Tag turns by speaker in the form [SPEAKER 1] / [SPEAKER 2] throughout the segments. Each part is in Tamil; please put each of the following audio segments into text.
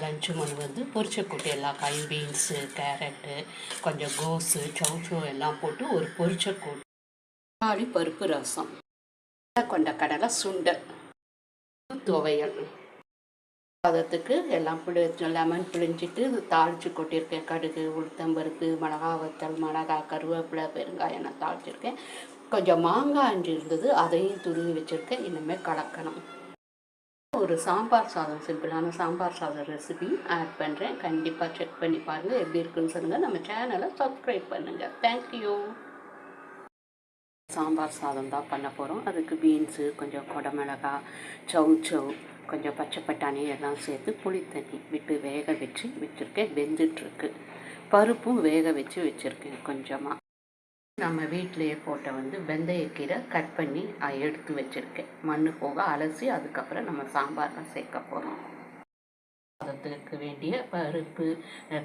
[SPEAKER 1] லஞ்சு மணி வந்து பொரிச்சக்கூட்டு எல்லா காயும் பீன்ஸு, கேரட்டு, கொஞ்சம் கோஸு, சௌச்சோ எல்லாம் போட்டு ஒரு பொரிச்சக்கூட்டு, தக்காளி பருப்பு ரசம், கொண்ட கடலை சுண்டல், துவையல். சாதத்துக்கு எல்லாம் லெமன் பிழிஞ்சிட்டு தாளித்து கொட்டியிருக்கேன். கடுகு, உளுத்தம்பருப்பு, மிளகா வத்தல், மிளகாய், கருவேப்பிலை, பெருங்காயம் நான் தாளிச்சிருக்கேன். கொஞ்சம் மாங்காய் அஞ்சு இருந்தது, அதையும் துருவி வச்சுருக்கேன். இனிமேல் கலக்கணும். ஒரு சாம்பார் சாதம், சிம்பிளான சாம்பார் சாதம் ரெசிபி ஆட் பண்ணுறேன். கண்டிப்பாக செக் பண்ணி பாருங்கள். எப்படி இருக்குன்னு சொல்லுங்கள். நம்ம சேனலை சப்ஸ்கிரைப் பண்ணுங்கள். தேங்க்யூ. சாம்பார் சாதம் தான் பண்ண போகிறோம். அதுக்கு பீன்ஸு, கொஞ்சம் குடமிளகாய், சௌச்சௌ, கொஞ்சம் பச்சை பட்டாணி எல்லாம் சேர்த்து புளி தண்ணி விட்டு வேக வச்சு வச்சுருக்கேன். வெந்துட்டுருக்கு. பருப்பும் வேக வச்சு வச்சுருக்கேன் கொஞ்சமாக. நம்ம வீட்டிலையே போட்ட வெந்தயக்கீரை கட் பண்ணி எடுத்து வச்சுருக்கேன். மண் போக அலசி அதுக்கப்புறம் நம்ம சாம்பாரில் சேர்க்க போகிறோம். சாதத்துக்கு வேண்டிய பருப்பு,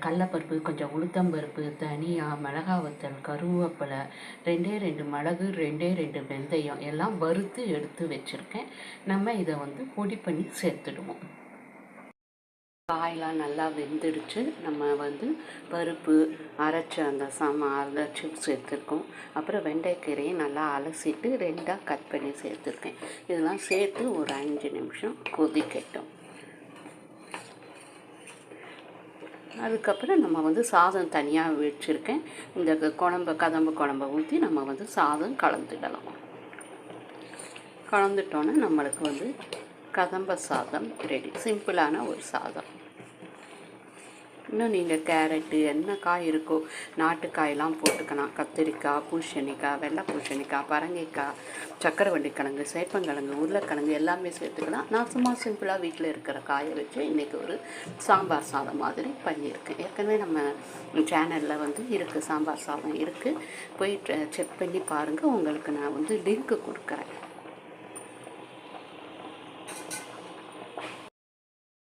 [SPEAKER 1] கடலப்பருப்பு, கொஞ்சம் உளுத்தம்பருப்பு, தனியா, மிளகா வத்தல், கருவேப்பிலை, 2 மிளகு, 2 வெந்தயம் எல்லாம் வறுத்து எடுத்து வச்சுருக்கேன். நம்ம இதை பொடி பண்ணி சேர்த்துடுவோம். காயெலாம் நல்லா வெந்துடுச்சு. நம்ம பருப்பு அரைச்சி அந்த அரைச்சி சேர்த்துருக்கோம். அப்புறம் வெண்டைக்கீரையும் நல்லா அலசிட்டு 2ஆக கட் பண்ணி சேர்த்துருக்கேன். இதெல்லாம் சேர்த்து ஒரு 5 நிமிஷம் கொதிக்கட்டும். அதுக்கப்புறம் நம்ம சாதம் தனியாக வச்சுருக்கேன். இந்த கதம்பு குழம்பை ஊற்றி நம்ம சாதம் கலந்துடலாம். கலந்துட்டோன்னே நம்மளுக்கு கதம்ப சாதம் ரெடி. சிம்பிளான ஒரு சாதம். இன்னும் நீங்கள் கேரட்டு என்ன காய் இருக்கோ நாட்டுக்காயெல்லாம் போட்டுக்கலாம். கத்திரிக்காய், பூசணிக்காய், வெள்ளை பூசணிக்காய், பரங்கிக்காய், சக்கரவள்ளி கிழங்கு, சேப்பங்கிழங்கு, உருளைக்கிழங்கு எல்லாமே சேர்த்துக்கலாம். நான் சும்மா சிம்பிளாக வீட்டில் இருக்கிற காயை வச்சு இன்றைக்கி ஒரு சாம்பார் சாதம் மாதிரி பண்ணியிருக்கேன். ஏற்கனவே நம்ம சேனலில் இருக்குது, சாம்பார் சாதம் இருக்குது. போய் செக் பண்ணி பாருங்கள். உங்களுக்கு நான் லிங்க்கு கொடுக்குறேன்.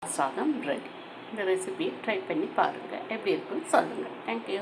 [SPEAKER 1] சாதம் ரெடி. இந்த ரெசிபியை ட்ரை பண்ணி பாருங்கள். எப்படி இருக்குன்னு சொல்லுங்கள். தேங்க்யூ.